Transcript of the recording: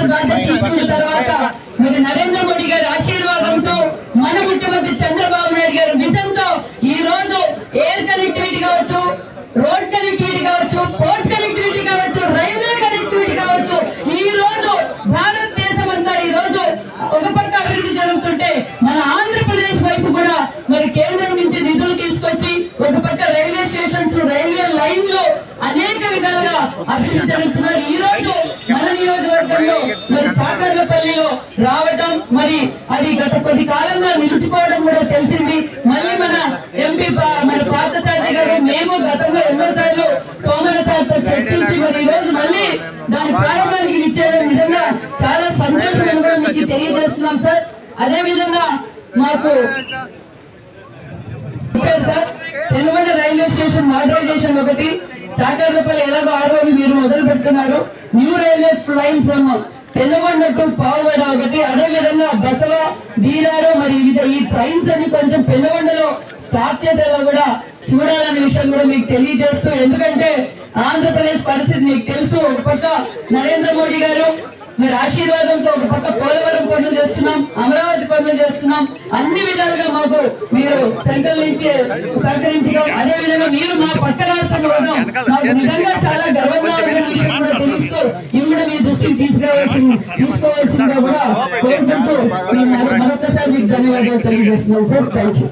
Minister బాధ్యత తీసుకున్న తర్వాత మరి నరేంద్ర మోడీ గారి ఆశీర్వాదంతో మన ముఖ్యమంత్రి చంద్రబాబు నాయుడు గారి విజన్ తో ఈ రోజు ఎయిర్ కనెక్టివిటీ కావచ్చు, రోడ్ కనెక్టివిటీ కావచ్చు, పోర్ట్ కనెక్టివిటీ కావచ్చు, రైల్వే కనెక్టివిటీ కావచ్చు, ఈ రోజు భారతదేశం అంతా ఈ రోజు ఒక పక్క అభివృద్ధి జరుగుతుంటే మన ఆంధ్రప్రదేశ్ వైపు కూడా మరి కేంద్రం నుంచి నిధులు తీసుకొచ్చి ఒక పక్క రైల్వే స్టేషన్స్, రైల్వే లైన్లు అనేక విధాలుగా అభివృద్ధి జరుగుతున్నారు. ఈ రోజు మన నియోజకవర్గంలో మరి చాకర్లపల్లిలో రావటం మరి అది గత కొద్ది కాలంగా నిలిచిపోవడం కూడా తెలిసింది. మళ్ళీ మన ఎంపీ మన పార్థసారథి గారు మేము గతంలో ఎన్నోసార్లు సోమన సార్తో చర్చించి మరి ఈ రోజు మళ్ళీ దాని ప్రారంభానికి ఇచ్చేయడం నిజంగా చాలా సంతోషం కూడా మీకు తెలియజేస్తున్నాం సార్. అదే విధంగా మాకు sir Penugonda railway station modernisation ఒకటి, చాకర్లపల్లి ఎలాగో ఆ రోజు మీరు మొదలు పెడుతున్నారు, new railway line from Penugonda to Pavugada ఒకటి, అదే విధంగా బసవ బీరారు మరి ఈ ట్రైన్స్ అన్ని కొంచెం పెనుగొండలో స్టాప్ చేసేలా కూడా చూడాలనే విషయం కూడా మీకు తెలియజేస్తూ, ఎందుకంటే ఆంధ్రప్రదేశ్ పరిస్థితి మీకు తెలుసు. ఒక పక్క నరేంద్ర మోడీ గారు మరి ఆశీర్వాదంతో ఒక పక్క పోలవరం పనులు చేస్తున్నాం, అమరావతి పనులు చేస్తున్నాం, అన్ని విధాలుగా మాకు మీరు సెంట్రల్ నుంచి సహకరించడం, అదే విధంగా మీరు మా పక్క రాష్ట్రంలో ఉండడం మాకు నిజంగా చాలా గర్వంగా ఉన్న విషయం కూడా తెలుస్తూ ఇవి కూడా మీ దృష్టికి తీసుకోవాల్సిందిగా కూడా కోరుకుంటూ మరొకసారి మీకు ధన్యవాదాలు తెలియజేస్తున్నాం సార్. Thank you.